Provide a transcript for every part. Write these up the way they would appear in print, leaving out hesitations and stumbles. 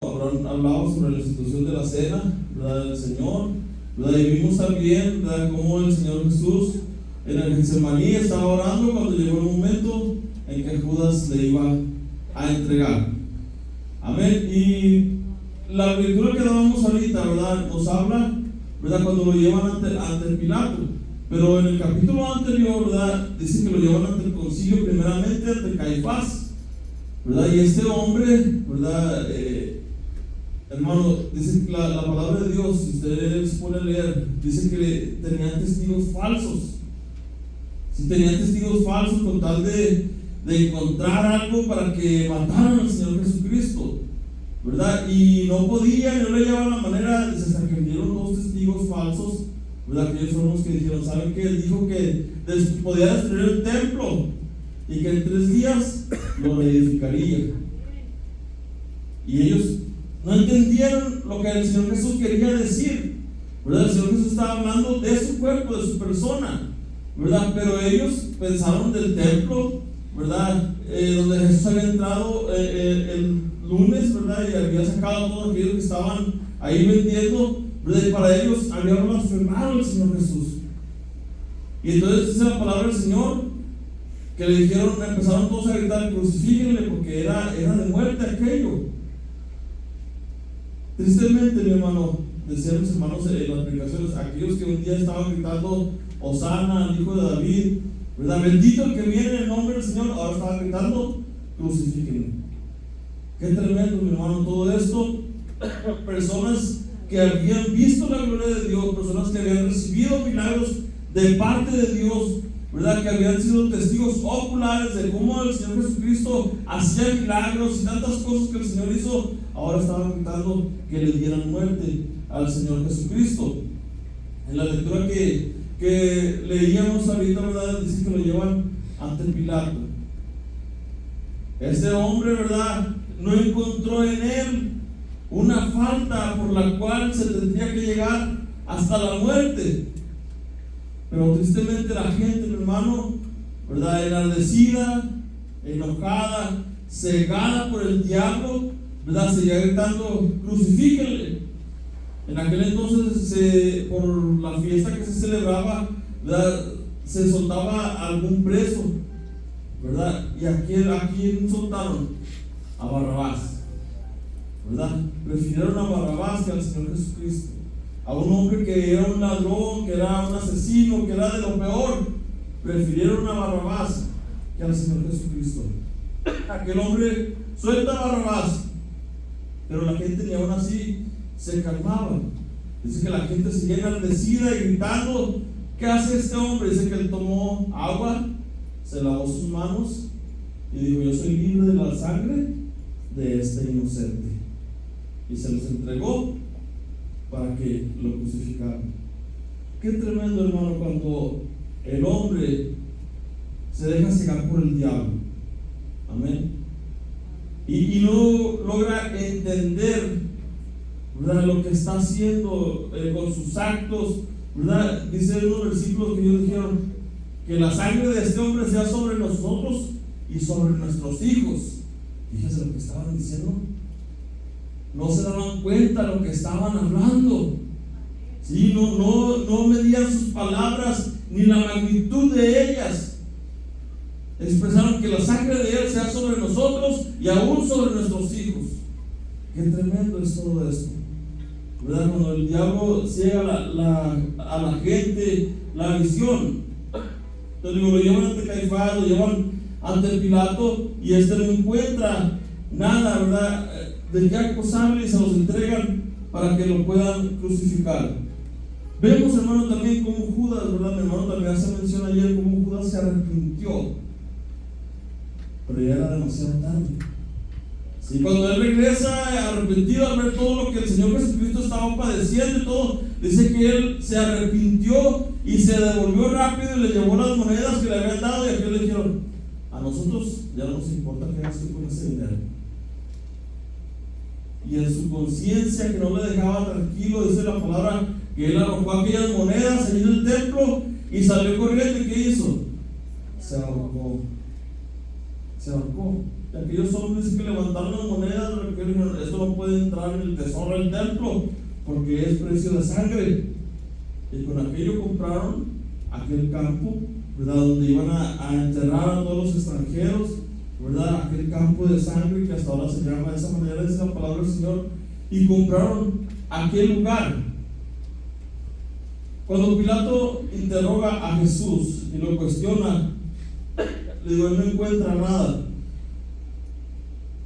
Habrán hablado sobre la institución de la cena, ¿verdad?, del Señor, ¿verdad? Y vimos también, ¿verdad?, cómo el Señor Jesús en el Getsemaní estaba orando cuando llegó el momento en que Judas le iba a entregar. Amén. Y la lectura que dábamos ahorita, ¿verdad?, nos habla, ¿verdad?, cuando lo llevan ante Pilato. Pero en el capítulo anterior, ¿verdad?, dice que lo llevan ante el concilio, primeramente ante Caifás, ¿verdad? Y este hombre, ¿verdad?, hermano, dice que la palabra de Dios, si ustedes pueden leer, dice que tenían testigos falsos. Si tenían testigos falsos con tal de encontrar algo para que mataran al Señor Jesucristo, ¿verdad? Y no podían, no le llevaban la manera, hasta que dieron dos testigos falsos, ¿verdad? Que ellos fueron los que dijeron, ¿saben qué? Él dijo que podía destruir el templo y que en 3 días lo reedificaría. Y ellos no entendieron lo que el Señor Jesús quería decir, ¿verdad? El Señor Jesús estaba hablando de su cuerpo, de su persona, ¿verdad? Pero ellos pensaron del templo, ¿verdad? Donde Jesús había entrado el lunes, ¿verdad? Y había sacado a todos aquellos que estaban ahí vendiendo, ¿verdad? Y para ellos había blasfemado al Señor Jesús. Y entonces dice la palabra del Señor que le dijeron, empezaron todos a gritar, crucifíquenle, porque era de muerte aquello. Tristemente, mi hermano, decían mis hermanos en las predicaciones, aquellos que un día estaban gritando Hosana al Hijo de David, ¿verdad?, bendito el que viene en el nombre del Señor, ahora estaban gritando crucifíquenle. Qué tremendo, mi hermano, todo esto. Personas que habían visto la gloria de Dios, personas que habían recibido milagros de parte de Dios, ¿verdad?, que habían sido testigos oculares de cómo el Señor Jesucristo hacía milagros y tantas cosas que el Señor hizo, ahora estaban gritando que le dieran muerte al Señor Jesucristo. En la lectura que leíamos ahorita, ¿verdad?, dice que lo llevan ante Pilato. Este hombre, ¿verdad?, no encontró en él una falta por la cual se tendría que llegar hasta la muerte. Pero tristemente la gente, mi hermano, ¿verdad?, enardecida, enojada, cegada por el diablo, ¿verdad?, seguía gritando crucifíquenle. En aquel entonces, por la fiesta que se celebraba, ¿verdad?, se soltaba algún preso, ¿verdad? Y a quién soltaron? A Barrabás, ¿verdad? Prefirieron a Barrabás que al Señor Jesucristo. A un hombre que era un ladrón, que era un asesino, que era de lo peor, prefirieron a Barrabás que al Señor Jesucristo. Aquel hombre suelta a Barrabás, pero la gente ni aún así se calmaba. Dice que la gente seguía enardecida y gritando, ¿qué hace este hombre? Dice que él tomó agua, se lavó sus manos y dijo, yo soy libre de la sangre de este inocente, y se los entregó para que lo crucificaran. Qué tremendo, hermano, cuando el hombre se deja cegar por el diablo. Amén. Y no logra entender, ¿verdad?, lo que está haciendo con sus actos, ¿verdad? Dice en unos versículos que ellos dijeron que la sangre de este hombre sea sobre nosotros y sobre nuestros hijos. Fíjense lo que estaban diciendo. No se daban cuenta de lo que estaban hablando. ¿Sí? No medían sus palabras ni la magnitud de ellas. Expresaron que la sangre de él sea sobre nosotros y aún sobre nuestros hijos. Qué tremendo es todo esto, ¿verdad? Cuando el diablo ciega a la gente la visión. Entonces lo llevan ante Caifás, lo llevan ante Pilato, y no encuentra nada, ¿verdad?, de qué acusarle, y se los entregan para que lo puedan crucificar. Vemos, hermano, también como Judas, ¿verdad? Mi hermano también hace mención ayer como Judas se arrepintió, pero ya era demasiado tarde. Sí, cuando él regresa arrepentido al ver todo lo que el Señor Jesucristo estaba padeciendo y todo, dice que él se arrepintió y se devolvió rápido y le llevó las monedas que le habían dado, y aquellos le dijeron, a nosotros ya no nos importa qué hagas tú con ese dinero. Y en su conciencia, que no le dejaba tranquilo, dice la palabra que él arrojó aquellas monedas allí en el templo y salió corriendo. ¿Y qué hizo? Se ahorcó. Y aquellos hombres que levantaron las monedas, esto no puede entrar en el tesoro del templo, porque es precio de sangre. Y con aquello compraron aquel campo, ¿verdad? Donde iban a enterrar a todos los extranjeros, ¿verdad? Aquel campo de sangre que hasta ahora se llama de esa manera, es la palabra del Señor. Y compraron aquel lugar. Cuando Pilato interroga a Jesús y lo cuestiona, le digo, él no encuentra nada,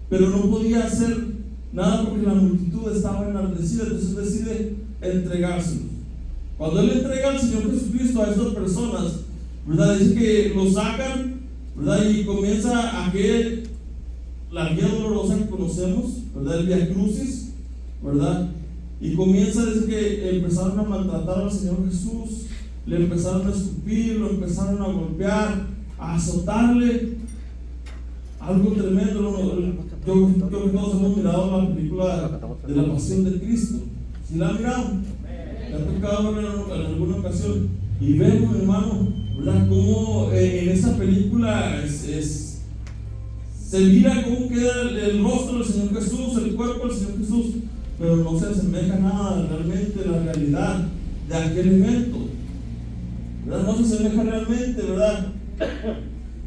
pero no podía hacer nada porque la multitud estaba enardecida, entonces decide entregárselo. Cuando él entrega al Señor Jesucristo a estas personas, ¿verdad? Dice que lo sacan, ¿verdad? Y comienza la vía dolorosa que conocemos, ¿verdad? El Vía Crucis, ¿verdad? Y comienza desde que empezaron a maltratar al Señor Jesús, le empezaron a escupir, lo empezaron a golpear, a azotarle, algo tremendo. Yo creo que todos hemos mirado la película de la Pasión de Cristo. ¿Sí la han mirado? ¿Le ha tocado verla en alguna ocasión? Y vemos, hermano, ¿verdad? Cómo en esa película se mira cómo queda el rostro del Señor Jesús, el cuerpo del Señor Jesús, pero no se asemeja nada realmente a la realidad de aquel evento, ¿verdad? No se asemeja realmente, ¿verdad?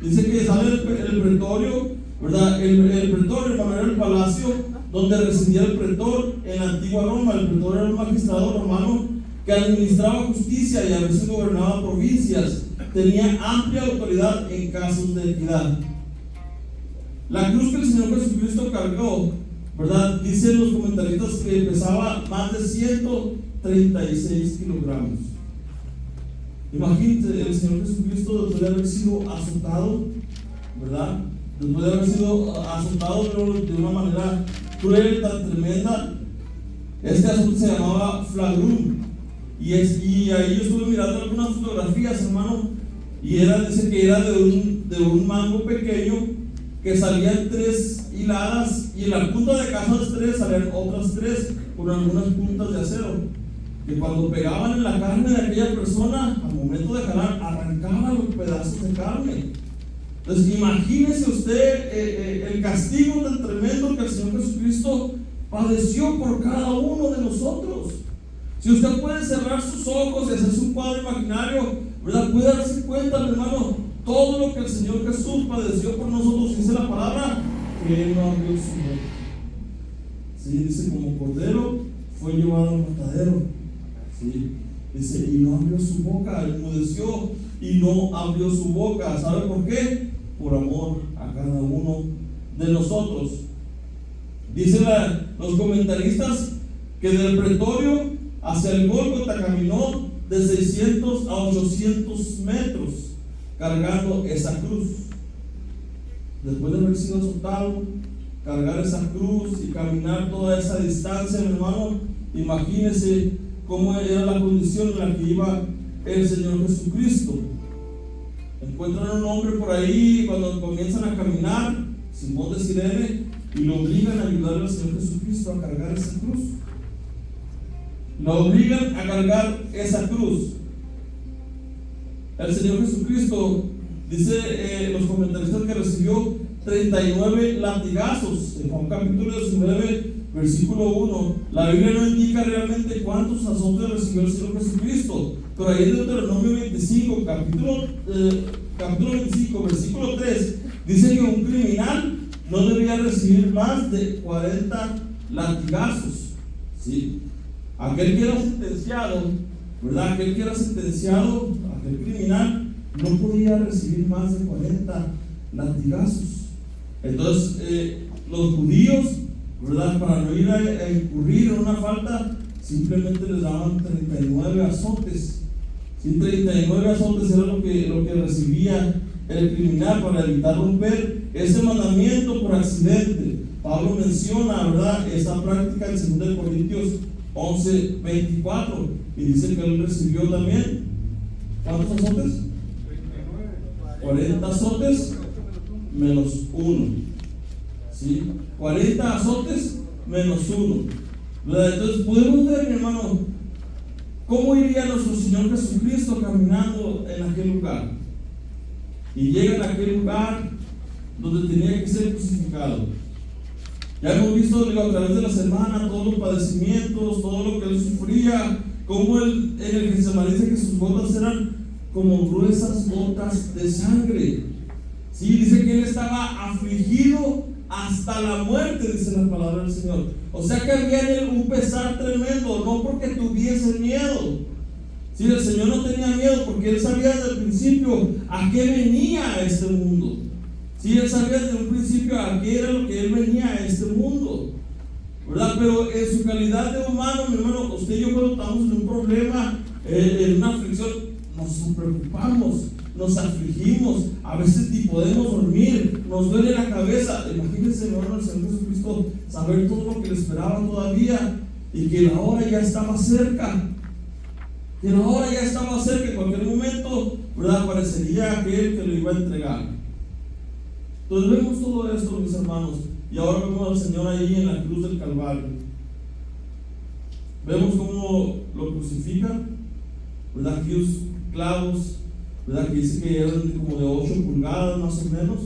Dice que sale el pretorio, ¿verdad? El pretorio, hermano, era el palacio donde residía el pretor en la antigua Roma. El pretor era un magistrado romano que administraba justicia y a veces gobernaba provincias. Tenía amplia autoridad en casos de equidad. La cruz que el Señor Jesucristo cargó, ¿verdad? Dicen los comentaristas que pesaba más de 136 kilogramos. Imagínate, el Señor Jesucristo, después de haber sido azotado, ¿verdad? Después de haber sido azotado de una manera cruel, tan tremenda, este azote se llamaba flagrum. Y ahí yo estuve mirando algunas fotografías, hermano, y dice que era de un mango pequeño que salían 3 hiladas, y en la punta de cada 3 salían otras 3 con algunas puntas de acero, que cuando pegaban en la carne de aquella persona, al momento de jalar, arrancaban los pedazos de carne. Entonces imagínese usted el castigo tan tremendo que el Señor Jesucristo padeció por cada uno de nosotros. Si usted puede cerrar sus ojos y hacerse un cuadro imaginario, ¿verdad? Puede darse cuenta, mi hermano, todo lo que el Señor Jesús padeció por nosotros. Dice la palabra que Él no abrió su boca. Sí, dice, como cordero fue llevado al matadero. Sí, dice, y no abrió su boca, enmudeció y no abrió su boca. ¿Sabe por qué? Por amor a cada uno de nosotros. Dicen los comentaristas que del pretorio hacia el Gólgota caminó de 600 a 800 metros cargando esa cruz. Después de haber sido azotado, cargar esa cruz y caminar toda esa distancia, mi hermano, imagínese cómo era la condición en la que iba el Señor Jesucristo. Encuentran un hombre por ahí cuando comienzan a caminar, Simón de Cirene, y lo obligan a ayudar al Señor Jesucristo a cargar esa cruz. Lo obligan a cargar esa cruz. El Señor Jesucristo, dice los comentaristas, que recibió 39 latigazos. En Juan capítulo 19, versículo 1, la Biblia no indica realmente cuántos azotes recibió el Señor Jesucristo, pero ahí en Deuteronomio 25, capítulo 25, versículo 3, dice que un criminal no debía recibir más de 40 latigazos. ¿Sí? Aquel que era sentenciado, ¿verdad? Aquel criminal, no podía recibir más de 40 latigazos. Entonces, los judíos, ¿verdad? Para no ir a incurrir en una falta, simplemente les daban 39 azotes. ¿Sí? 39 azotes era lo que recibía el criminal para evitar romper ese mandamiento por accidente. Pablo menciona, ¿verdad?, esa práctica en 2 Corintios 11:24, y dice que él recibió también, ¿cuántos azotes? 40 azotes menos 1. ¿Sí? 40 azotes menos 1. Entonces podemos ver, mi hermano, cómo iría nuestro Señor Jesucristo caminando en aquel lugar. Y llega a aquel lugar, donde tenía que ser crucificado. Ya hemos visto, a través de la semana todos los padecimientos, todo lo que él sufría, cómo él en el Getsemaní dice que sus gotas eran como gruesas gotas de sangre. Sí, dice que él estaba afligido hasta la muerte, dice la palabra del Señor. O sea que había en él un pesar tremendo, no porque tuviese miedo. Sí, el Señor no tenía miedo porque él sabía desde el principio a qué venía a este mundo. Sí, él sabía desde un principio a qué era lo que él venía a este mundo, ¿verdad? Pero en su calidad de humano, mi hermano, usted y yo cuando estamos en un problema, en una aflicción, nos preocupamos, nos afligimos, a veces ni podemos dormir, nos duele la cabeza. Imagínense, mi hermano, el Señor Jesucristo, saber todo lo que le esperaba todavía y que la hora ya estaba cerca. Que la hora ya estaba cerca, en cualquier momento, ¿verdad? Aparecería aquel que lo iba a entregar. Entonces vemos todo esto, mis hermanos, y ahora vemos al Señor ahí en la cruz del Calvario. Vemos cómo lo crucifican, ¿verdad? Aquellos clavos, ¿verdad? Que dice que eran como de 8 pulgadas más o menos.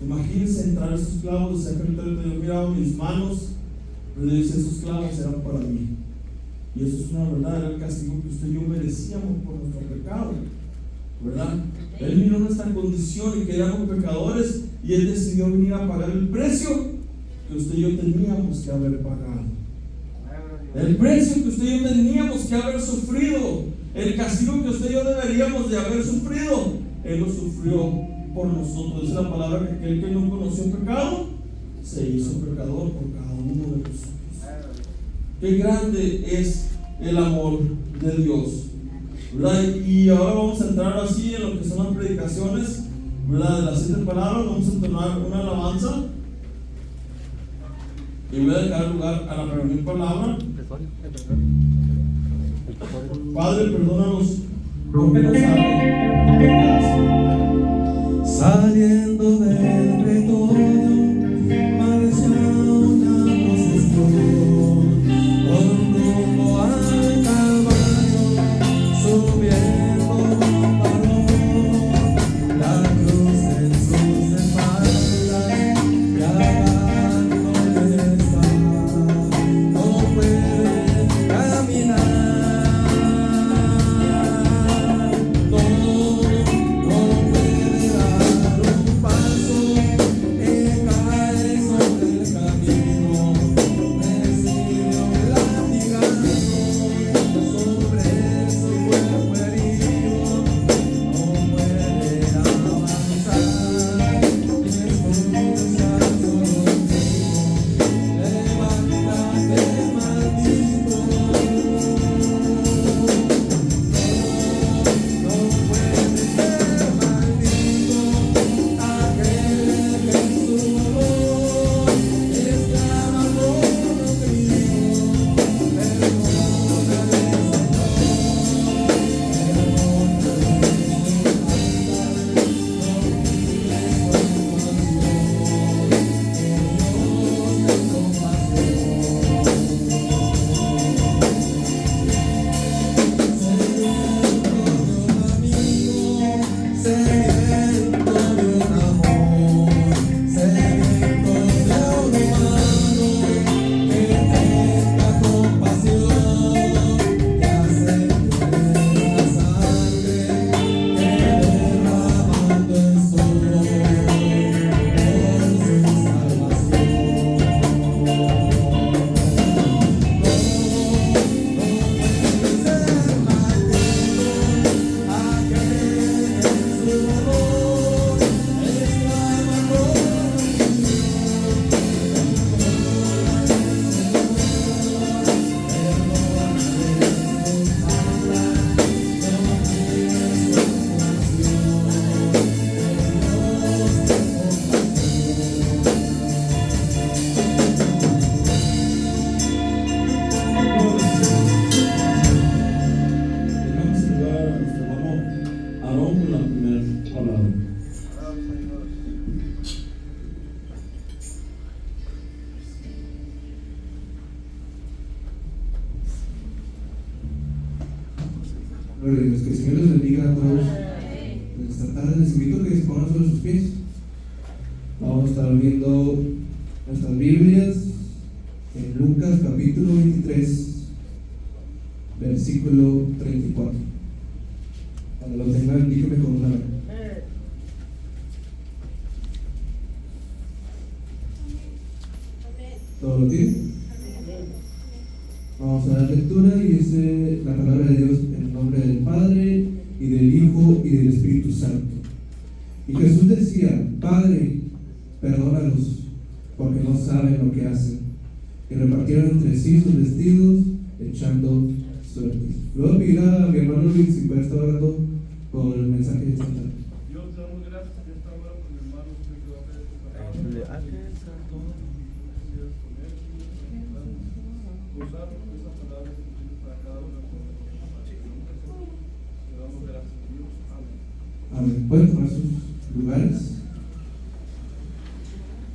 Imagínense entrar esos clavos, de cerca. Yo miraba mis manos, pero dice, esos clavos eran para mí. Y eso es una verdad, era el castigo que usted y yo merecíamos por nuestro pecado, ¿verdad? Él miró nuestra condición y que éramos pecadores, y Él decidió venir a pagar el precio que usted y yo teníamos que haber pagado. El precio que usted y yo teníamos que haber sufrido, el castigo que usted y yo deberíamos de haber sufrido, Él lo sufrió por nosotros. Es la palabra que aquel que no conoció pecado se hizo pecador por cada uno de nosotros. Qué grande es el amor de Dios, ¿verdad? Y ahora vamos a entrar así en lo que son las predicaciones, ¿verdad? De las 7 palabras. Vamos a entonar una alabanza y voy a dejar lugar a la primera palabra. Padre, perdónanos porque nos saben. Saliendo del retoño, marcha una procesión con rumbo al Calvario, subiendo un varón, la cruz en sus espaldas, y abajo él está, no puede caminar. Gloria a Dios, que el Señor les bendiga a todos. Esta tarde les invito a que se pongan sobre sus pies. Vamos a estar viendo nuestras Biblias en Lucas capítulo 23, versículo 34. Cuando lo tengan, dígame con una mano. ¿Todo lo tienen? Vamos a dar lectura y dice la palabra de Dios en el nombre del Padre y del Hijo y del Espíritu Santo. Y Jesús decía: Padre, perdónalos, porque no saben lo que hacen. Y repartieron entre sí sus vestidos, echando suertes. Luego pedir a mi hermano Luis si puede estar orando por el mensaje de esta tarde. Dios, te damos gracias en esta hora por mi hermano que va a hacer esta palabra. Usar esa palabra para cada uno de nosotros. Te damos gracias, Dios. Amén. Amén. Pueden tomar sus lugares.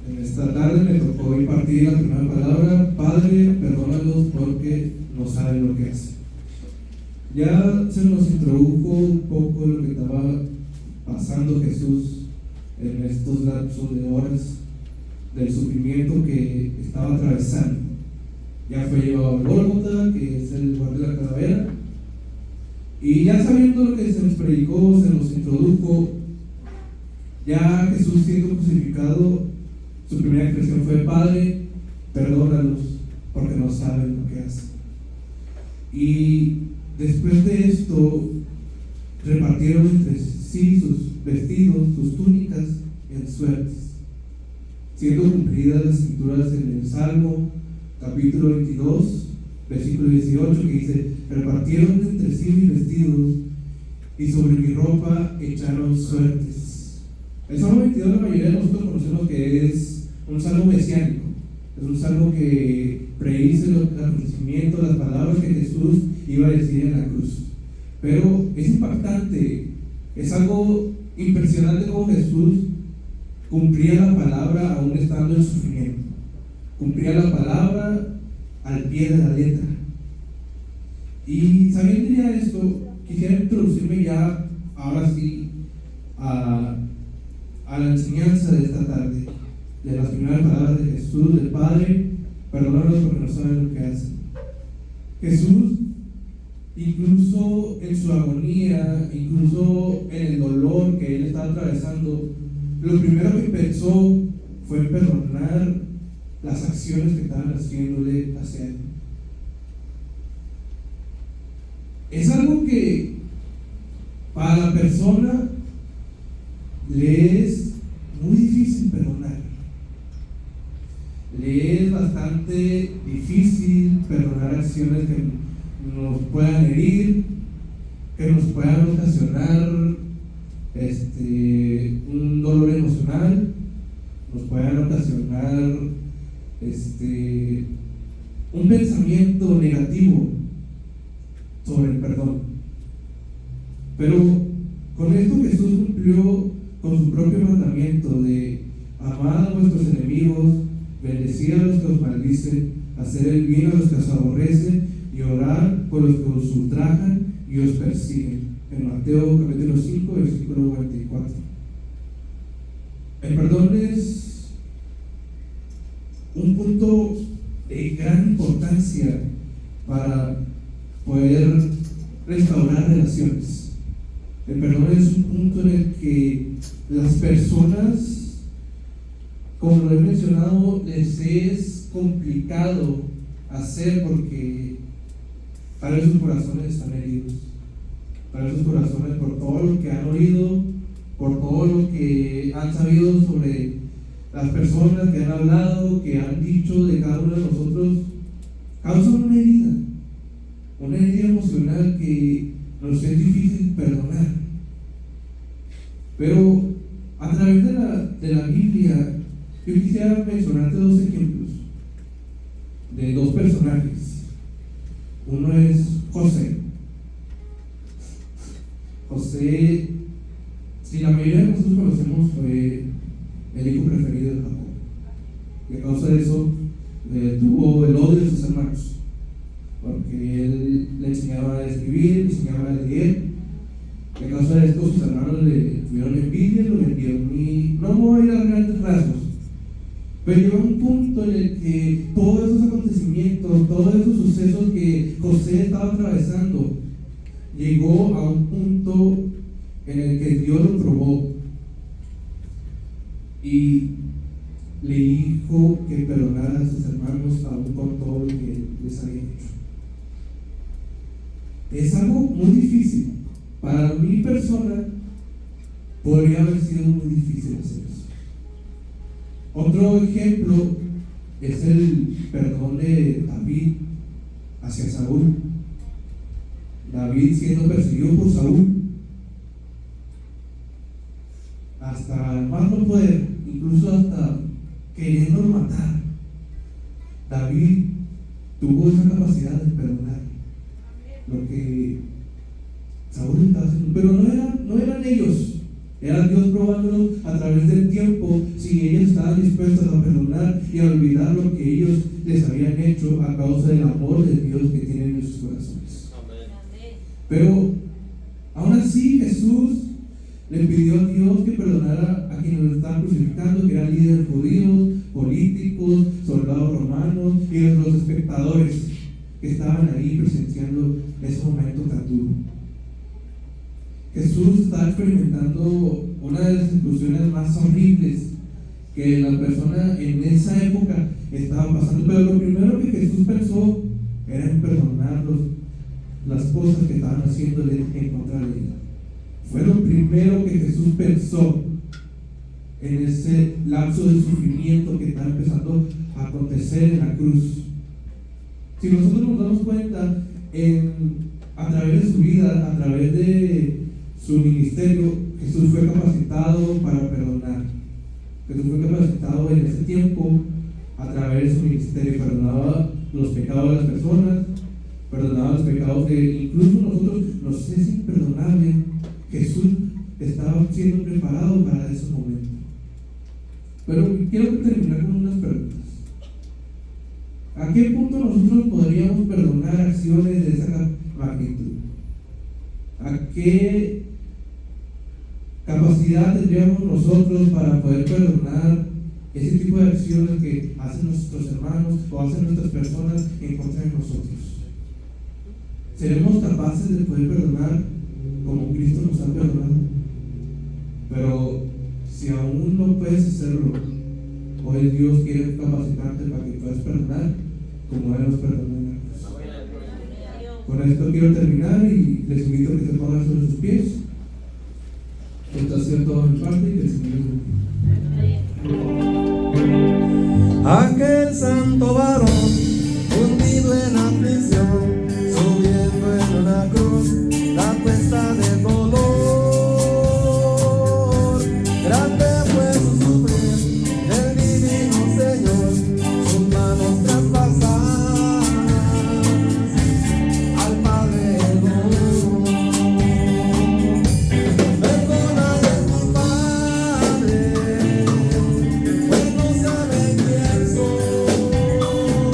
En esta tarde me tocó impartir la primera palabra: Padre, perdónalos porque no saben lo que hacen. Ya se nos introdujo un poco lo que estaba pasando Jesús en estos lapsos de horas del sufrimiento que estaba atravesando. Ya fue llevado al Gólgota, que es el lugar de la calavera, y ya sabiendo lo que se nos predicó, se nos introdujo, ya Jesús siendo crucificado, su primera expresión fue: Padre, perdónalos porque no saben lo que hacen. Y después de esto repartieron entre sí sus vestidos, sus túnicas en suertes, siendo cumplidas las escrituras en el Salmo capítulo 22, versículo 18, que dice: repartieron entre sí mis vestidos y sobre mi ropa echaron suertes. El Salmo 22 la mayoría de nosotros conocemos que es un salmo mesiánico, es un salmo que predice el acontecimiento, las palabras que Jesús iba a decir en la cruz. Pero es impactante, es algo impresionante cómo Jesús cumplía la palabra aún estando en sufrimiento. Cumplía la palabra al pie de la letra. Y sabiendo ya esto, quisiera introducirme ya, ahora sí, a la enseñanza de esta tarde, de las primeras palabras de Jesús, del Padre, perdónalos porque no saben lo que hacen. Jesús, incluso en su agonía, incluso en el dolor que él estaba atravesando, lo primero que pensó fue perdonar las acciones que estaban haciéndole hacia él. Es algo que para la persona le es muy difícil perdonar. Le es bastante difícil perdonar acciones que nos puedan herir, que nos puedan ocasionar un dolor emocional, nos puedan ocasionar un pensamiento negativo sobre el perdón. Pero con esto Jesús cumplió con su propio mandamiento de amar a vuestros enemigos, bendecir a los que os maldicen, hacer el bien a los que os aborrecen y orar por los que os ultrajan y os persiguen. En Mateo capítulo 5, versículo 44. El perdón es un punto de gran importancia para poder restaurar relaciones. El perdón es un punto en el que las personas, como lo he mencionado, les es complicado hacer porque tal vez sus corazones están heridos, tal vez sus corazones, por todo lo que han oído, por todo lo que han sabido sobre las personas que han hablado, que han dicho de cada uno de nosotros, causan una herida emocional que nos es difícil perdonar. Pero a través de la Biblia, yo quisiera mencionarte dos ejemplos de dos personajes. Uno es José. José, si la mayoría de nosotros conocemos, fue el hijo preferido de Jacob, y a causa de eso tuvo el odio de sus hermanos, porque él le enseñaba a escribir, le enseñaba a leer, y a causa de esto sus hermanos le tuvieron envidia, lo vendieron. Y no me voy a ir a grandes rasgos, todos esos sucesos que José estaba atravesando, llegó a un punto en el que Dios lo probó y le dijo que perdonara a sus hermanos aún con todo lo que les había hecho. Es algo muy difícil. Para mi persona podría haber sido muy difícil hacer eso. Otro ejemplo es el perdón de David hacia Saúl. David siendo perseguido por Saúl hasta más no poder, incluso hasta queriendo matar. David tuvo esa capacidad de perdonar lo que Saúl estaba haciendo, pero no eran ellos, era Dios probándolos a través del tiempo si ellos estaban dispuestos a perdonar y a olvidar lo que ellos les habían hecho a causa del amor de Dios que tienen en sus corazones. Pero aún así Jesús le pidió a Dios que perdonara a quienes lo estaban crucificando, que eran líderes judíos, políticos, soldados romanos y los espectadores que estaban ahí presenciando ese momento tan duro. Jesús estaba experimentando una de las situaciones más horribles que la persona en esa época estaba pasando, pero lo primero que Jesús pensó era en perdonarlos las cosas que estaban haciéndole en contra de él. Fue lo primero que Jesús pensó en ese lapso de sufrimiento que estaba empezando a acontecer en la cruz. Si nosotros nos damos cuenta, a través de su vida, a través de su ministerio, Jesús fue capacitado para perdonar. Jesús fue capacitado en ese tiempo a través de su ministerio. Perdonaba los pecados de las personas, perdonaba los pecados de incluso nosotros nos es imperdonable. Jesús estaba siendo preparado para ese momento. Pero quiero terminar con unas preguntas. ¿A qué punto nosotros podríamos perdonar acciones de esa magnitud? ¿A qué capacidad tendríamos nosotros para poder perdonar ese tipo de acciones que hacen nuestros hermanos o hacen nuestras personas en contra de nosotros? ¿Seremos capaces de poder perdonar como Cristo nos ha perdonado? Pero si aún no puedes hacerlo, hoy Dios quiere capacitarte para que puedas perdonar como Él nos perdonó en la cruz. Con esto quiero terminar y les invito a que se pongan sobre sus pies. Esto ha sido todo mi parte y que el Señor les bendiga. Aquel santo varón hundido en aflicción, subiendo en una cruz la cuesta del dolor. Grande fue su sufrir del divino Señor, sus manos traspasadas al Padre dolor. Perdónale mi Padre, pues no saben quién soy.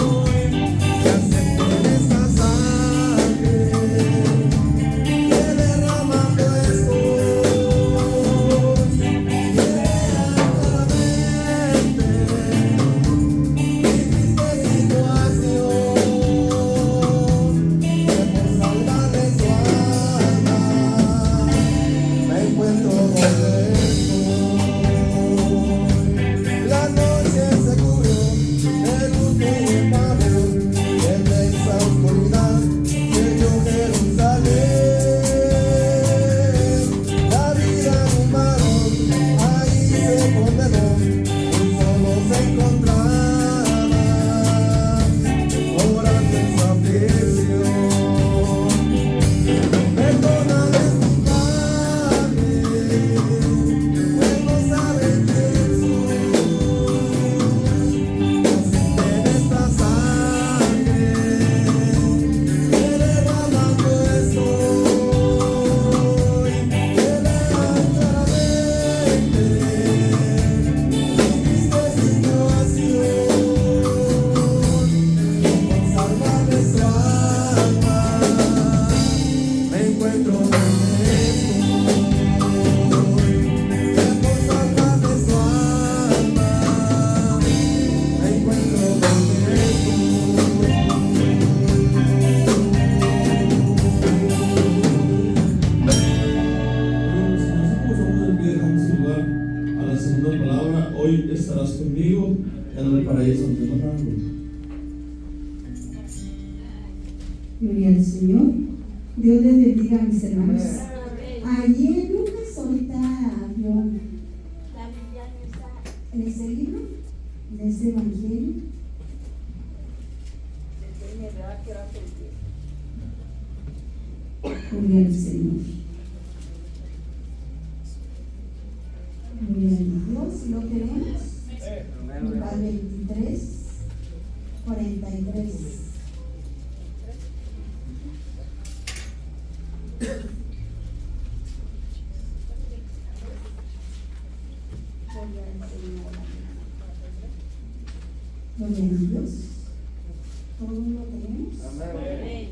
Gloria al Señor. Dios les bendiga, mis hermanos. Allí en Lucas ahorita vio la Biblia en ese libro, en ese evangelio. Gloria al Señor. Gloria a Dios. ¿Lo tenemos? Lucas 23, 43. Gloria a Dios. ¿Todos lo tenemos? Amén.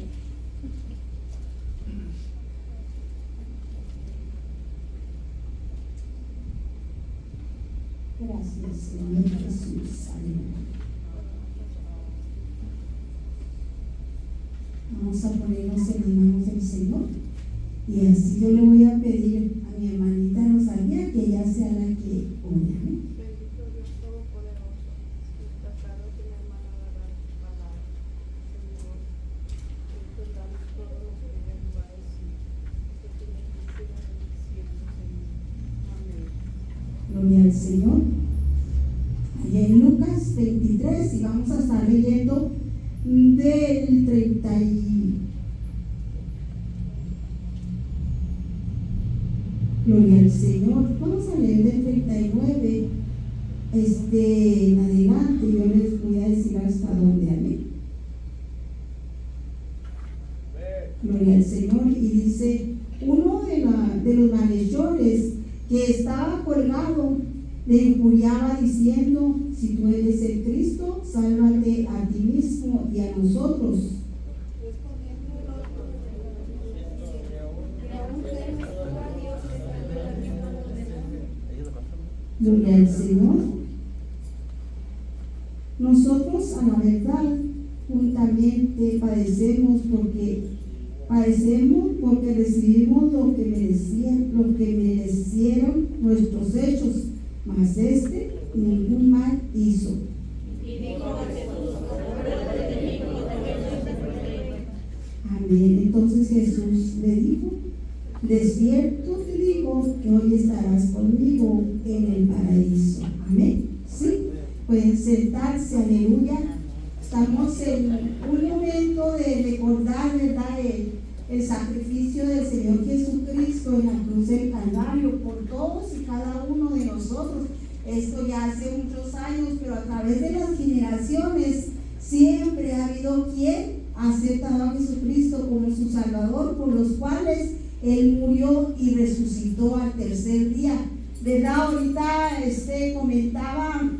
Gracias, Señor Jesús. Amén. Vamos a ponernos en las manos del Señor. Y así yo le voy a pedir a mi hermanita Rosalía que ella sea la que ore. Amén. Bendito Dios Todopoderoso, destacado que mi hermana va a dar tu palabra, Señor, que te damos todo lo que ella nos va a decir, que te bendiga en el cielo, Señor. Amén. Gloria al Señor. Allá en Lucas 23, y vamos a estar leyendo del 30 Gloria al Señor. Vamos a leer del 39 en adelante. Yo les voy a decir hasta dónde. Amén. Gloria al Señor. Y dice: uno de los malhechores que estaba colgado le injuriaba diciendo: si tú eres el Cristo, sálvate a ti mismo y a nosotros. Gloria al Señor. Nosotros, a la verdad, juntamente padecemos porque recibimos lo que merecieron nuestros hechos, mas ningún mal hizo. Amén. Entonces Jesús le dijo: de cierto te digo que hoy estarás conmigo en el paraíso. Amén. Sí, pueden sentarse. Aleluya. Estamos en un momento de recordar, ¿verdad?, el sacrificio del Señor Jesucristo en la cruz del Calvario por todos y cada uno de nosotros. Esto ya hace muchos años, pero a través de las generaciones siempre ha habido quien ha aceptado a Jesucristo como su Salvador, por los cuales Él murió y resucitó al tercer día. ¿Verdad? Ahorita comentaba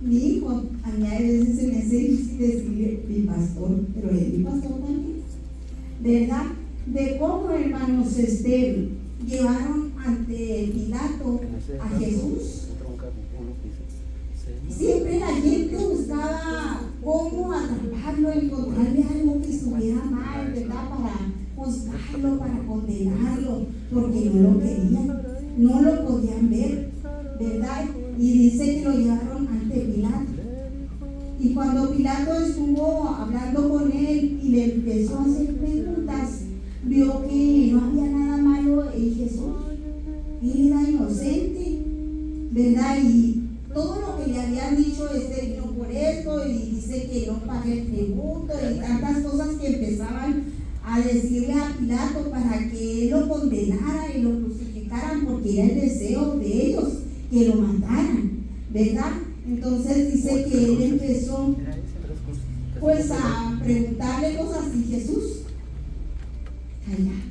mi hijo, a mí a veces se me hace difícil decirle mi pastor, pero él es mi pastor también, ¿verdad? De cómo, hermanos, llevaron ante Pilato a Jesús. Siempre la gente buscaba cómo atraparlo, encontrarle algo que estuviera mal, ¿verdad?, para juzgarlo, para condenarlo, porque no lo querían, no lo podían ver, ¿verdad? Y dice que lo llevaron ante Pilato. Y cuando Pilato estuvo hablando con él y le empezó a hacer preguntas, vio que no había nada malo en Jesús. Él era inocente, ¿verdad? Y todo lo que le habían dicho, vino por esto, y dice que no pague el tributo, y tantas cosas que empezaban a decirle a Pilato para que él lo condenara y lo crucificaran, porque era el deseo de ellos que lo mataran, ¿verdad? Entonces dice que él empezó pues a preguntarle cosas, y Jesús callaba.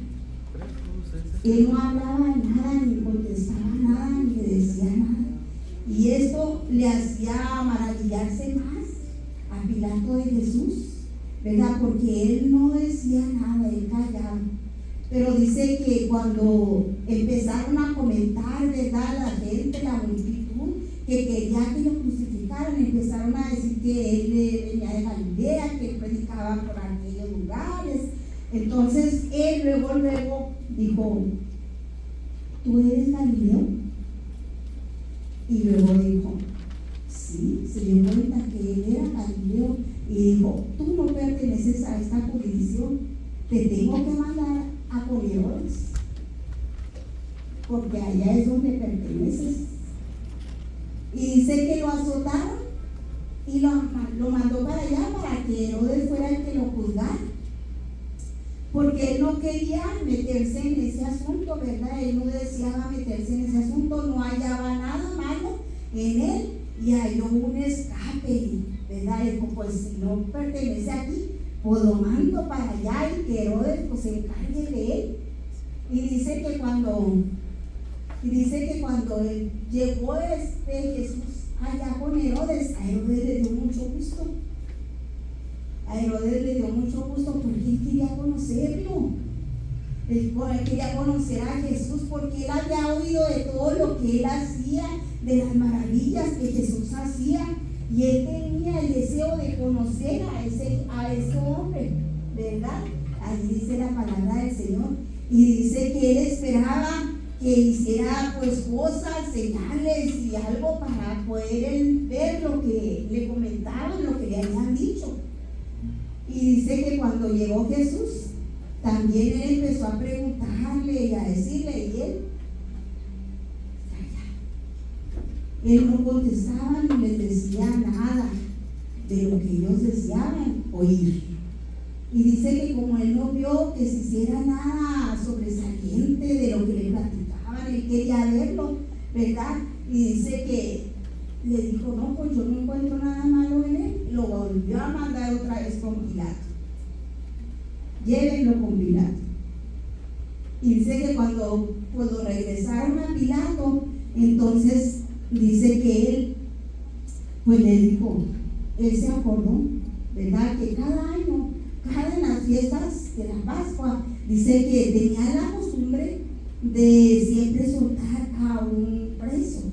Él no hablaba nada, ni contestaba nada, ni le decía nada. Y esto le hacía maravillarse más a Pilato de Jesús, ¿verdad? Porque él no decía nada, él callaba. Pero dice que cuando empezaron a comentar, ¿verdad?, la gente, la multitud, que quería que lo crucificaran, empezaron a decir que él venía de Galilea, que él predicaba por aquellos lugares. Entonces él luego dijo: ¿tú eres Galileo? Y luego dijo: sí, se dio cuenta que él era Galileo, y y dijo, tú no perteneces a esta jurisdicción, te tengo que mandar a con Herodes, porque allá es donde perteneces. Y dice que lo azotaron y lo mandó para allá para que Herodes fuera el que lo juzgara, porque él no quería meterse en ese asunto, ¿verdad? Él no deseaba meterse en ese asunto, no hallaba nada malo en él y halló un escape, ¿verdad? Dijo, pues si no pertenece aquí, pues lo mando para allá y que Herodes pues se encargue de él. Y dice que cuando llegó Jesús allá con Herodes, a Herodes le dio mucho gusto. A Herodes le dio mucho gusto porque él quería conocerlo. Él quería conocer a Jesús porque él había oído de todo lo que él hacía, de las maravillas que Jesús hacía, y él tenía el deseo de conocer a ese hombre, ¿verdad? Ahí dice la palabra del Señor, y dice que él esperaba que hiciera pues cosas, señales y algo para poder él ver lo que le comentaban, lo que le habían dicho. Y dice que cuando llegó Jesús, también él empezó a preguntarle y a decirle, y él no contestaba ni les decía nada de lo que ellos deseaban oír. Y dice que como él no vio que se hiciera nada sobresaliente de lo que le platicaban, él quería verlo, ¿verdad? Y dice que le dijo, no, pues yo no encuentro nada malo en él. Lo volvió a mandar otra vez con Pilato. Llévenlo con Pilato. Y dice que cuando lo regresaron a Pilato, entonces dice que él, pues le dijo, él se acordó, ¿verdad? Que cada año, en las fiestas de la Pascua, dice que tenía la costumbre de siempre soltar a un preso.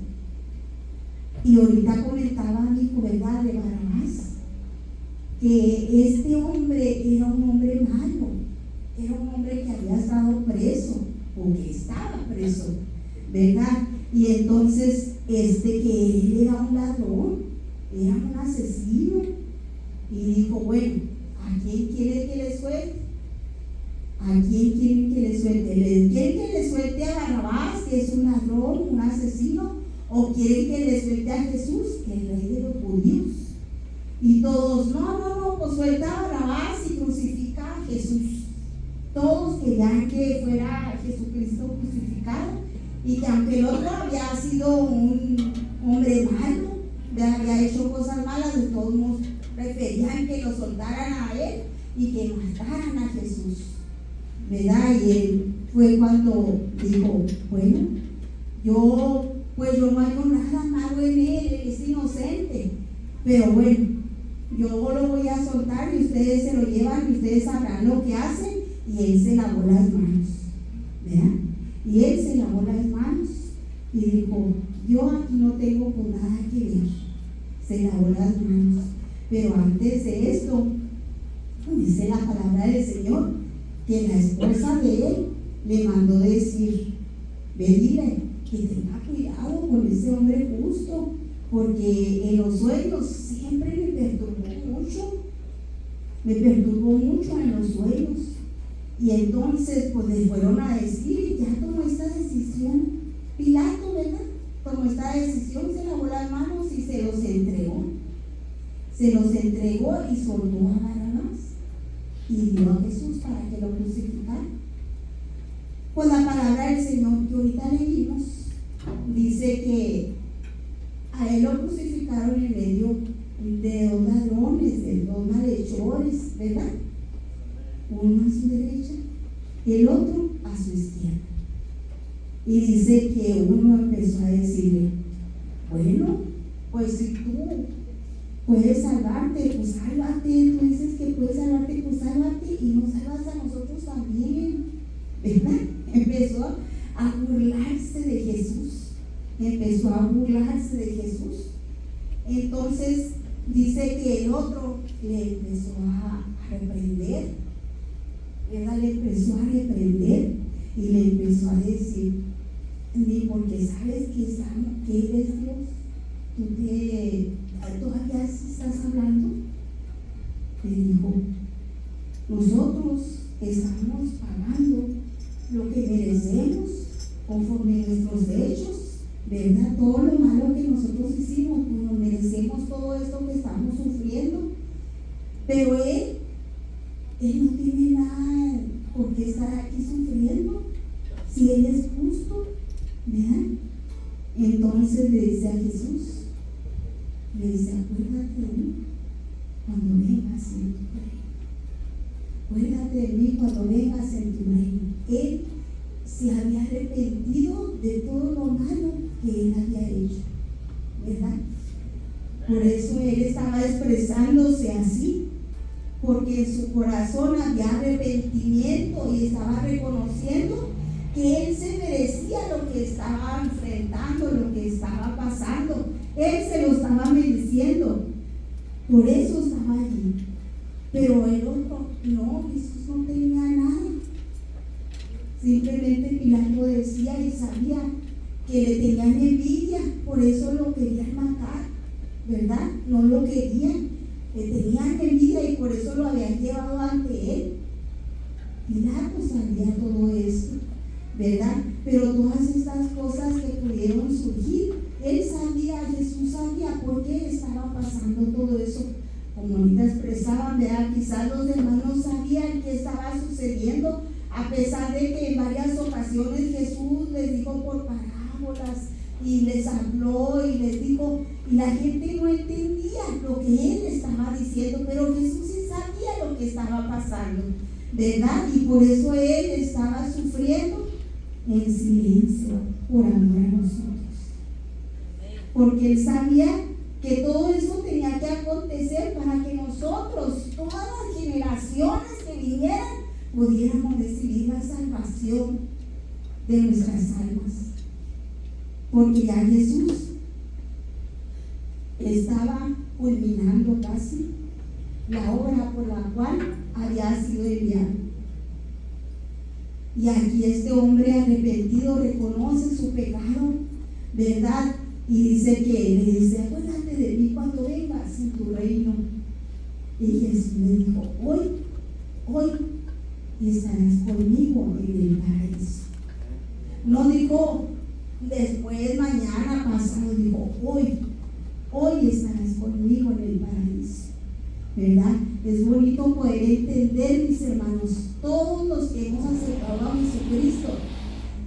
Y ahorita comentaba mi hijo, ¿verdad?, de Barrabás, que este hombre era un hombre malo, era un hombre que había estado preso, o que estaba preso, ¿verdad? Y entonces, que él era un ladrón, era un asesino, y dijo, bueno, ¿a quién quiere que le suelte? ¿A quién quieren que le suelte? ¿Quieren que le suelte a Barrabás, que es un ladrón, un asesino? ¿O quieren que le suelte a Jesús, que es el rey de los judíos? Y todos, no, pues suelta a Barrabás y crucifica a Jesús. Todos querían que fuera Jesucristo crucificado, y que aunque el otro había sido un hombre malo, había hecho cosas malas, de todos modos preferían que lo soltaran a él y que mataran a Jesús, ¿verdad? Y él fue cuando dijo, bueno, yo no hago nada malo en él es inocente, pero bueno, yo lo voy a soltar y ustedes se lo llevan y ustedes sabrán lo que hacen. Y él se lavó las manos, ¿verdad? Y él se lavó las manos y dijo, yo aquí no tengo pues nada que ver. Se lavó las manos. Pero antes de esto, dice la palabra del Señor, que la esposa de él le mandó decir, ve, dile que tenga cuidado con ese hombre justo, porque en los sueños siempre me perturbó mucho en los sueños. Y entonces pues le fueron a decir, y ya tomó esta decisión Pilato, ¿verdad? Tomó esta decisión, se lavó las manos y se los entregó y soltó a Barrabás y dio a Jesús para que lo crucificara. Pues la palabra del Señor que ahorita leímos dice que a él lo crucificaron en medio de dos ladrones, de dos malhechores, ¿verdad? Uno a su derecha, el otro a su izquierda. Y dice que uno empezó a decirle, bueno, pues si tú puedes salvarte, pues sálvate. Tú dices que puedes salvarte, pues sálvate y nos salvas a nosotros también, ¿verdad? Empezó a burlarse de Jesús. Entonces dice que el otro le empezó a reprender, ¿verdad? Le empezó a reprender y le empezó a decir, ni porque sabes que eres Dios, tú todavía estás hablando. le dijo, nosotros estamos pagando lo que merecemos conforme a nuestros hechos, ¿verdad? Todo lo malo que nosotros hicimos, pues nos merecemos todo esto que estamos sufriendo. Pero él no tiene nada por qué estar aquí sufriendo, si él es justo, ¿verdad? Entonces le dice a Jesús, le dice, acuérdate de mí cuando vengas en tu reino. Acuérdate de mí cuando vengas en tu reino. Él se había arrepentido de todo lo malo que él había hecho, ¿verdad? Por eso él estaba expresándose así, porque en su corazón había arrepentimiento y estaba reconociendo que él se merecía lo que estaba enfrentando, lo que estaba pasando. Él se lo estaba mereciendo, por eso estaba allí. Pero el otro, no, Jesús no tenía nada. Simplemente Pilato decía y sabía que le tenían envidia, por eso lo querían matar, ¿verdad? No lo querían, le tenían envidia y por eso lo habían llevado ante él. Pilato sabía todo esto, ¿verdad? Pero todas estas cosas que pudieron surgir, él sabía, Jesús sabía por qué estaba pasando todo eso. Como ahorita expresaban, ¿verdad? Quizás los demás no sabían qué estaba sucediendo, a pesar de que en varias ocasiones Jesús les dijo por parábolas y les habló y les dijo, y la gente no entendía lo que él estaba diciendo, pero Jesús sí sabía lo que estaba pasando, ¿verdad? Y por eso él estaba sufriendo en silencio por amor a nosotros, porque él sabía que todo eso tenía que acontecer para que nosotros, todas las generaciones que vinieran, pudiéramos recibir la salvación de nuestras almas. Porque ya Jesús estaba culminando casi la obra por la cual había sido enviado. Y aquí este hombre arrepentido reconoce su pecado, ¿verdad? Y dice que le dice, acuérdate de mí cuando vengas en tu reino. Y Jesús le dijo, hoy estarás conmigo en el paraíso. No dijo después, mañana, pasado, dijo hoy estarás conmigo en el paraíso, ¿verdad? Es bonito poder entender, mis hermanos, todos los que hemos aceptado a Jesucristo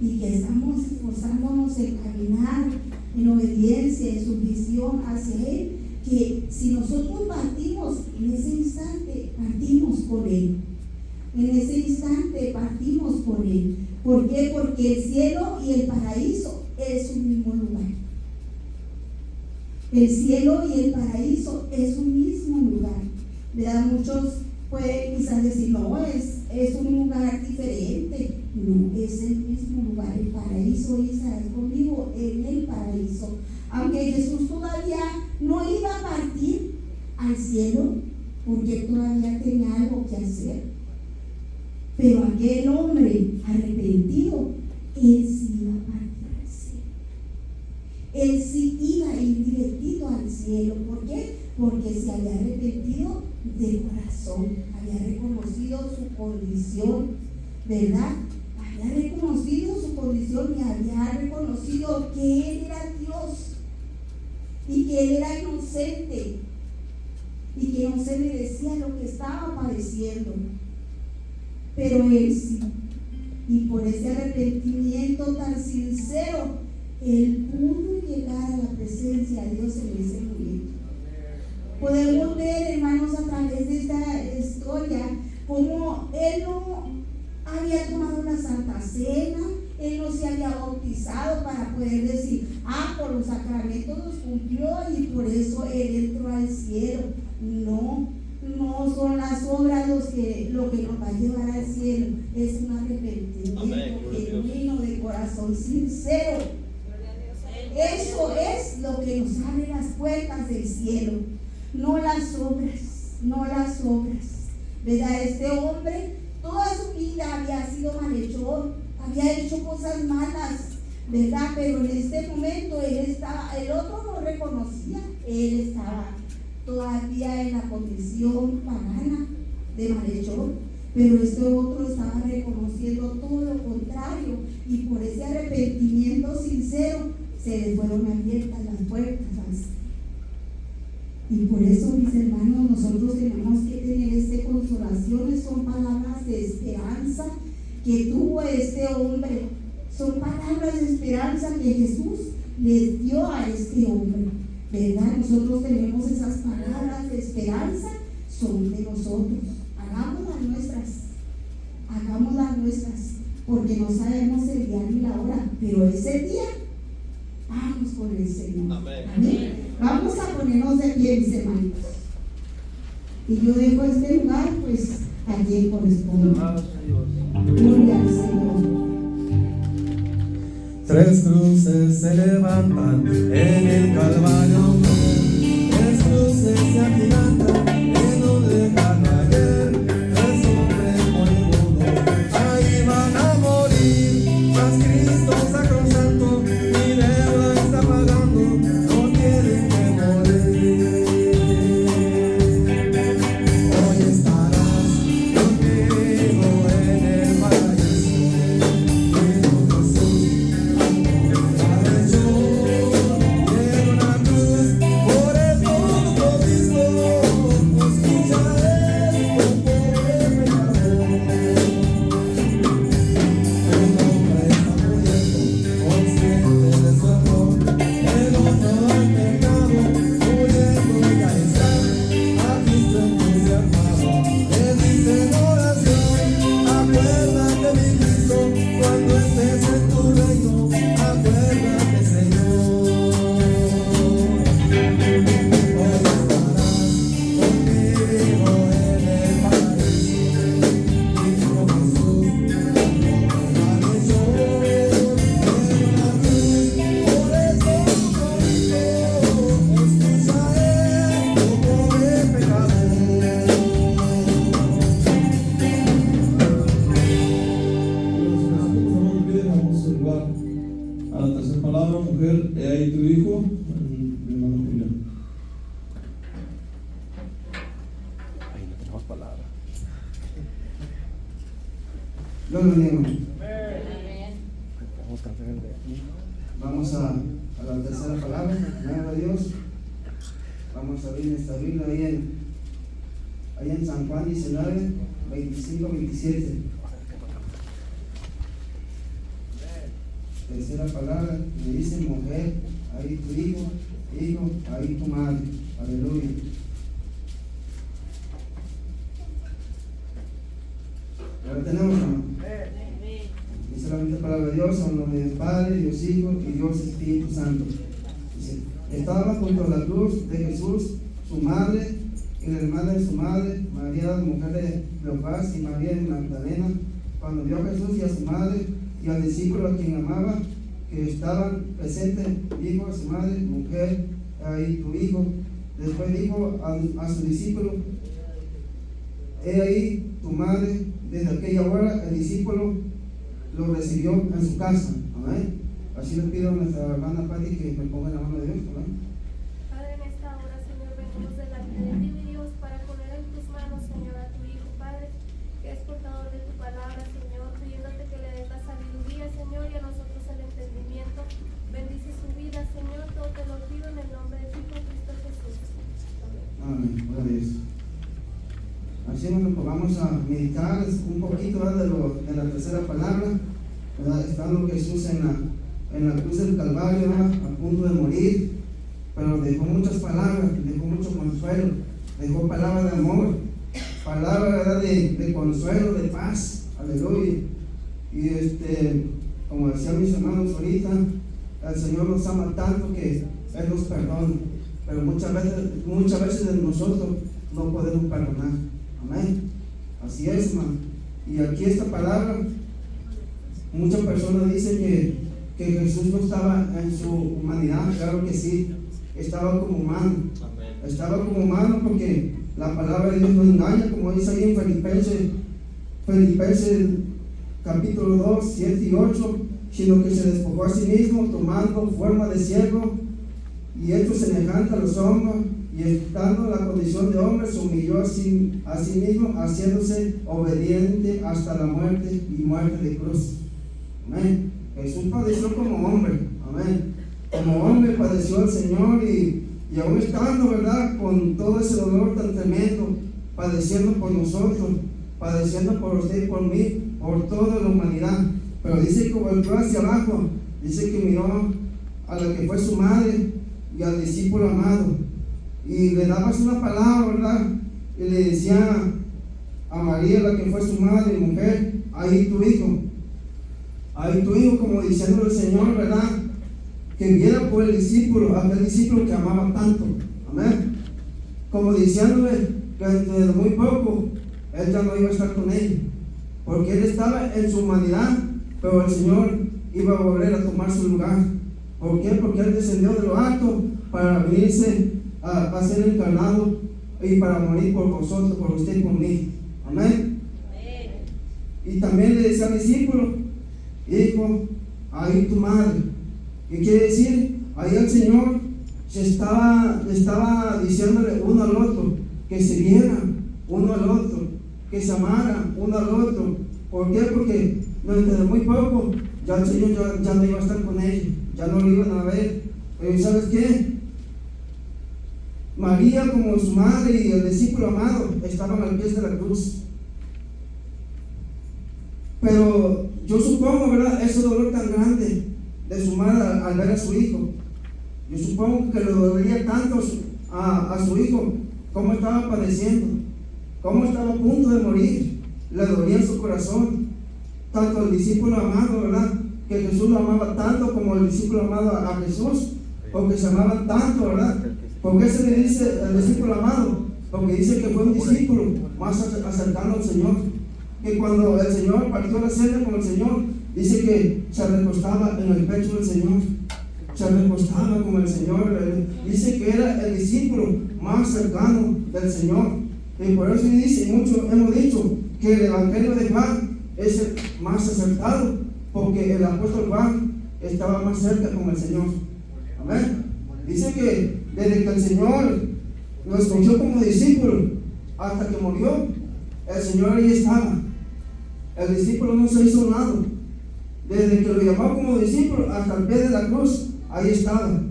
y que estamos esforzándonos en caminar en obediencia, en sumisión hacia Él, que si nosotros partimos en ese instante, partimos con Él. En ese instante partimos con Él. ¿Por qué? Porque el cielo y el paraíso es un mismo lugar. El cielo y el paraíso es un mismo lugar, ¿verdad? Muchos pueden quizás decir, no, es un lugar diferente. No, es el mismo lugar, el paraíso, y estarás conmigo en el paraíso. Aunque Jesús todavía no iba a partir al cielo, porque todavía tenía algo que hacer. Pero aquel hombre arrepentido, él sí iba a partir al cielo. Él sí iba a ir directito al cielo. ¿Por qué? Porque se había arrepentido de corazón, había reconocido su condición, ¿verdad? Había reconocido su condición y había reconocido que él era Dios y que él era inocente y que no se merecía lo que estaba padeciendo. Pero él sí, y por ese arrepentimiento tan sincero, él pudo llegar a la presencia de Dios en ese momento. Podemos ver, hermanos, a través de esta historia, cómo él no había tomado la Santa Cena, él no se había bautizado para poder decir, por los sacramentos los cumplió y por eso él entró al cielo. No son las obras lo que nos va a llevar al cielo, es un arrepentimiento genuino de corazón sincero. Eso es lo que nos abre las puertas del cielo, no las obras, ¿verdad? Este hombre toda su vida había sido malhechor, había hecho cosas malas, ¿verdad? Pero en este momento el otro no reconocía, él estaba todavía en la condición pagana de malhechor, pero este otro estaba reconociendo todo lo contrario, y por ese arrepentimiento sincero se le fueron abiertas las puertas. Y por eso, mis hermanos, nosotros tenemos que tener consolaciones. Son palabras de esperanza que tuvo este hombre, son palabras de esperanza que Jesús les dio a este hombre, ¿verdad? Nosotros tenemos esas palabras de esperanza, son de nosotros. Hagámoslas nuestras, porque no sabemos el día ni la hora, pero ese día vamos con el Señor. Amén. Amén. Vamos a ponernos de pie, mis hermanos, y yo dejo este lugar pues a quien corresponde. Gloria al Señor. Tres cruces se levantan en el Calvario, tres cruces se agigantan en un lejano ayer, tres hombres moribundos ahí van a morir, mas Cristo sacrosanto mi deuda está pagando, no tienen que morir. Hoy estarás conmigo en el paraíso, Cristo Jesús. A la tercera palabra, mujer, he ahí tu hijo, mi hermano Julián. Ahí no tenemos palabra. Dios lo bendiga. Vamos a cantar el de aquí. Vamos a la tercera palabra, gloria a Dios. Vamos a abrir esta Biblia ahí en San Juan 19, 25-27. Tercera palabra, me dice mujer, ahí tu hijo, ahí tu madre. Aleluya. Ahora tenemos, hermano. Dice la bendita palabra de Dios, en nombre del Padre, Dios Hijo y Dios Espíritu Santo. Dice, estaba junto a la cruz de Jesús, su madre y la hermana de su madre, María, la mujer de Cleofás, y María de Magdalena. Cuando vio a Jesús y a su madre y al discípulo a quien amaba, que estaban presentes, dijo a su madre, mujer, ahí tu hijo. Después dijo a su discípulo, he ahí tu madre. Desde aquella hora el discípulo lo recibió en su casa. Amén. Así le pido a nuestra hermana Pati que me ponga en la mano de Dios. Amén. Padre, en esta hora, Señor, venimos delante de ti, mi Dios, para poner en tus manos, Señor, a tu Hijo, Padre, que es portador de tu palabra, Señor, pidiéndote que le des la sabiduría, Señor, y a nosotros el entendimiento. Bendice su vida, Señor, todo te lo pido en el nombre de tu Hijo Cristo Jesús. Amén. Amén. Gloria a Dios. Así pues vamos a meditar un poquito, ¿verdad? de la tercera palabra, ¿verdad? Estando Jesús en la cruz del Calvario, ¿verdad? A punto de morir, pero dejó muchas palabras, dejó mucho consuelo, dejó palabras de amor, palabras, ¿verdad? de consuelo, de paz. Aleluya. Y como decían mis hermanos ahorita, el Señor nos ama tanto que Él nos perdona, pero muchas veces nosotros no podemos perdonar. Amén. Así es, hermano. Y aquí esta palabra, muchas personas dicen que Jesús no estaba en su humanidad. Claro que sí, estaba como humano. Amén. Estaba como humano porque la palabra de Dios no engaña, como dice ahí en Filipenses capítulo 2, 7 y 8, sino que se despojó a sí mismo, tomando forma de siervo y hecho semejante a los hombres, y estando en la condición de hombre, se humilló a sí mismo, haciéndose obediente hasta la muerte y muerte de cruz. Amén. Jesús padeció como hombre. Amén. Como hombre padeció el Señor y aún estando, ¿verdad?, con todo ese dolor tan tremendo, padeciendo por nosotros, padeciendo por usted y por mí, por toda la humanidad. Pero dice que volvió hacia abajo, dice que miró a la que fue su madre y al discípulo amado, y le dabas una palabra, ¿verdad? Y le decía a María, la que fue su madre, mujer, ahí tu hijo, como diciéndole al Señor, ¿verdad?, que viera por el discípulo, aquel discípulo que amaba tanto. Amén. Como diciéndole que dentro de muy poco él ya no iba a estar con ella, porque él estaba en su humanidad, pero el Señor iba a volver a tomar su lugar. ¿Por qué? Porque él descendió de lo alto para venirse a ser encarnado y para morir por vosotros, por usted y por mí. Amén. Y también le decía al discípulo, hijo, ahí tu madre. ¿Qué quiere decir? Ahí el Señor estaba diciéndole uno al otro que se vieran uno al otro, que se amaran uno al otro. ¿Por qué? Porque dentro de muy poco ya el Señor ya no iba a estar con ellos, ya no lo iban a ver. Pero ¿sabes qué? María, como su madre y el discípulo amado, estaban al pie de la cruz. Pero yo supongo, ¿verdad?, ese dolor tan grande de su madre al ver a su hijo, yo supongo que le dolería tanto a su hijo, cómo estaba padeciendo, cómo estaba a punto de morir, le dolía en su corazón, tanto el discípulo amado, ¿verdad?, que Jesús lo amaba tanto como el discípulo amado a Jesús, porque se amaban tanto, ¿verdad? ¿Por qué se le dice el discípulo amado? Porque dice que fue un discípulo más acercano al Señor, que cuando el Señor partió la cena con el Señor, dice que se recostaba en el pecho del Señor, se recostaba con el Señor, dice que era el discípulo más cercano del Señor. Y por eso dice, muchos hemos dicho que el Evangelio de Juan es el más acertado, porque el apóstol Juan estaba más cerca con el Señor. Amén. Dice que desde que el Señor lo escogió como discípulo hasta que murió, el Señor ahí estaba. El discípulo no se hizo nada. Desde que lo llamó como discípulo hasta el pie de la cruz, ahí estaba,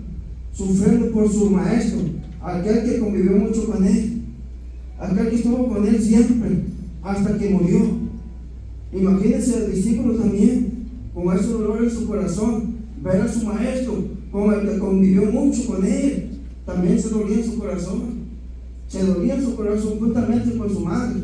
sufriendo por su maestro, aquel que convivió mucho con él, aquel que estuvo con él siempre, hasta que murió. Imagínense el discípulo también, con ese dolor en su corazón, ver a su maestro, con el que convivió mucho con él, también se dolía en su corazón, juntamente con su madre.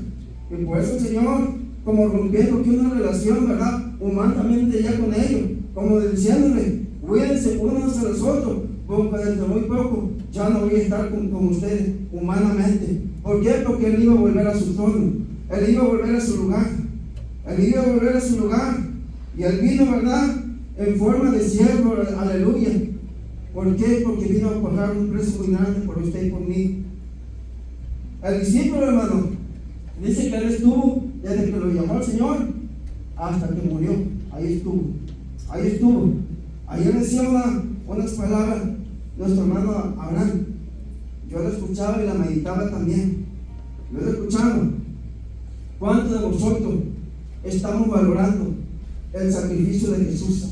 Y por eso el Señor, como rompiendo que una relación, ¿verdad?, humanamente ya con ellos, como diciéndole, cuídense unos a los otros, porque dentro de muy poco ya no voy a estar con ustedes humanamente. ¿Por qué? Porque él iba a volver a su trono, él iba a volver a su lugar, y él vino, ¿verdad?, en forma de siervo, aleluya. ¿Por qué? Porque vino a pagar un precio muy grande por usted y por mí. El discípulo, hermano, dice que él estuvo desde que lo llamó el Señor hasta que murió. Ahí estuvo. Ayer decía unas palabras nuestro hermano Abraham. Yo la escuchaba y la meditaba también. Yo la escuchaba. ¿Cuántos de vosotros estamos valorando el sacrificio de Jesús?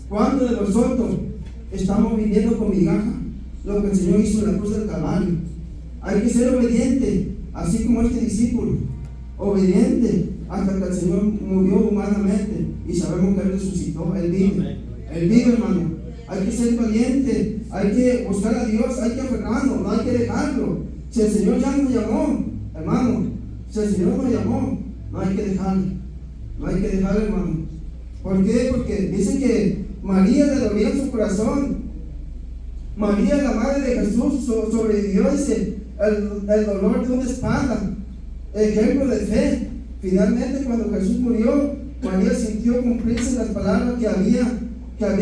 ¿Cuántos de vosotros estamos viviendo con migaja lo que el Señor hizo en la cruz del Calvario? Hay que ser obediente, así como este discípulo, obediente hasta que el Señor murió humanamente y sabemos que Él resucitó. Él vive, hermano. Hay que ser valiente, hay que buscar a Dios, hay que aferrarnos, no hay que dejarlo. Si el Señor ya nos llamó, hermano, no hay que dejarle, hermano. ¿Por qué? Porque dice que María le dolía en su corazón. María, la madre de Jesús, sobrevivió, dice, el dolor de una espada, ejemplo de fe. Finalmente, cuando Jesús murió, María sintió cumplirse las palabras que había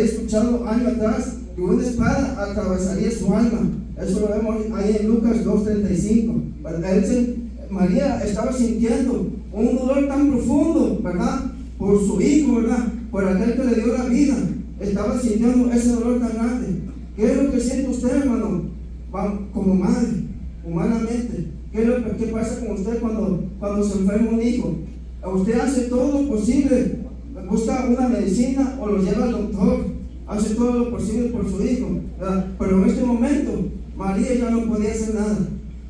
escuchado años atrás, que una espada atravesaría su alma. Eso lo vemos ahí en Lucas 2:35. María estaba sintiendo un dolor tan profundo, ¿verdad?, por su hijo, ¿verdad?, por aquel que le dio la vida. Estaba sintiendo ese dolor tan grande. ¿Qué es lo que siente usted, hermano? como madre, humanamente. ¿Qué pasa con usted cuando se enferma un hijo? Usted hace todo lo posible, busca una medicina o lo lleva al doctor, hace todo lo posible por su hijo, ¿verdad? Pero en este momento María ya no podía hacer nada,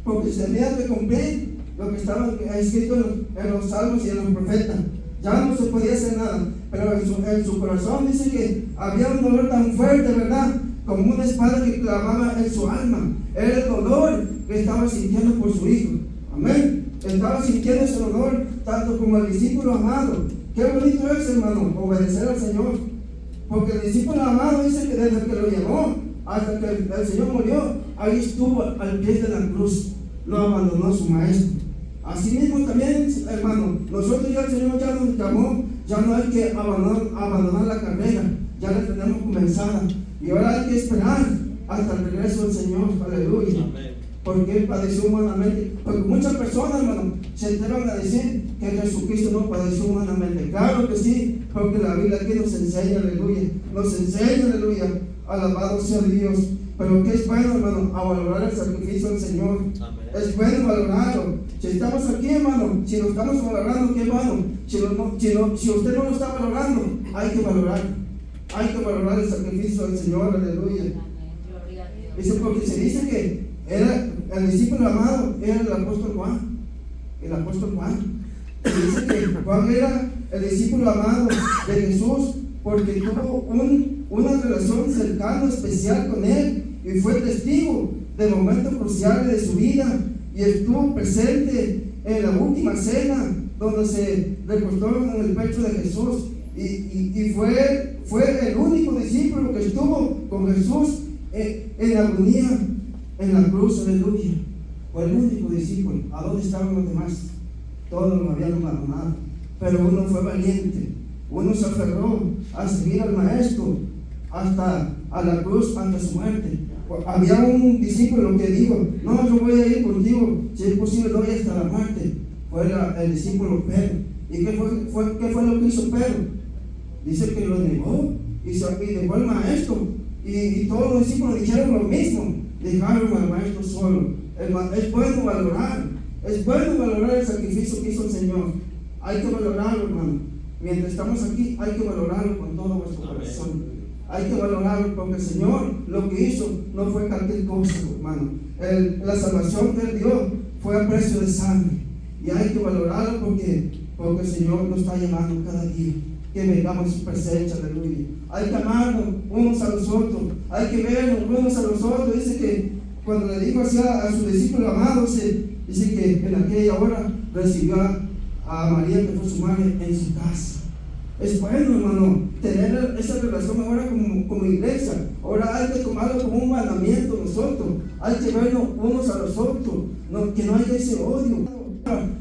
porque tenía que cumplir lo que estaba escrito en los salmos y en los profetas. Ya no se podía hacer nada, pero en su corazón dice que había un dolor tan fuerte, ¿verdad? Como una espada que clavaba en su alma. Era el dolor que estaba sintiendo por su hijo. Amén. Estaba sintiendo ese dolor tanto como el discípulo amado. Qué bonito es, hermano, obedecer al Señor. Porque el discípulo amado dice que desde que lo llevó hasta que el Señor murió, ahí estuvo al pie de la cruz. Lo abandonó a su maestro. Así mismo también, hermano, nosotros ya el Señor ya nos llamó, ya no hay que abandonar la carrera, ya la tenemos comenzada. Y ahora hay que esperar hasta el regreso del Señor, aleluya. Amén. Porque Él padeció humanamente. Porque muchas personas, hermano, se atreven a decir que Jesucristo no padeció humanamente. Claro que sí, porque la Biblia aquí nos enseña, aleluya. Nos enseña, aleluya. Alabado sea Dios. Pero que es bueno, hermano, a valorar el sacrificio del Señor. Amén. Es bueno valorarlo. Si estamos aquí, hermano, si lo estamos valorando, qué bueno. Si usted no lo está valorando, hay que valorarlo. Hay que valorar el sacrificio del Señor, aleluya. Dice, porque se dice que era el discípulo amado, era el apóstol Juan. El apóstol Juan. Se dice que Juan era el discípulo amado de Jesús porque tuvo una relación cercana, especial con Él y fue testigo de momentos cruciales de su vida y estuvo presente en la última cena donde se recostó en el pecho de Jesús. Y fue el único discípulo que estuvo con Jesús en la agonía, en la cruz, aleluya. Fue el único discípulo. ¿A dónde estaban los demás? Todos lo habían abandonado. Pero uno fue valiente, uno se aferró a seguir al maestro hasta a la cruz, hasta su muerte. Había un discípulo que dijo: no, yo voy a ir contigo, si es posible doy hasta la muerte. Fue el discípulo Pedro. ¿Y qué fue lo que hizo Pedro? Dice que lo negó y dejó al maestro. Y todos los discípulos dijeron lo mismo, dejaron al maestro solo. Es bueno valorar el sacrificio que hizo el Señor. Hay que valorarlo, hermano. Mientras estamos aquí, hay que valorarlo con todo vuestro corazón. Hay que valorarlo porque el Señor lo que hizo no fue cualquier cosa, hermano. La salvación que Él dio fue a precio de sangre. Y hay que valorarlo porque el Señor nos está llamando cada día que vengamos a su presencia, aleluya. Hay que amarnos unos a los otros, hay que vernos unos a los otros. Dice que cuando le dijo así a su discípulo amado, dice que en aquella hora recibió a María, que fue su madre, en su casa. Es bueno, hermano, tener esa relación ahora como iglesia. Ahora hay que tomarlo como un mandamiento nosotros. Hay que vernos unos a los otros, que no haya ese odio.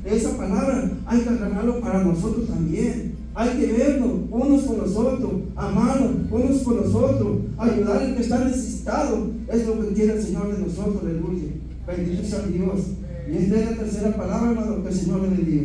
Esa palabra hay que agarrarlo para nosotros también. Hay que vernos unos con los otros, amarnos unos con los otros, ayudar al que está necesitado. Es lo que quiere el Señor de nosotros, aleluya. Bendito sea Dios. Y esta es la tercera palabra, hermano, que el Señor le bendiga.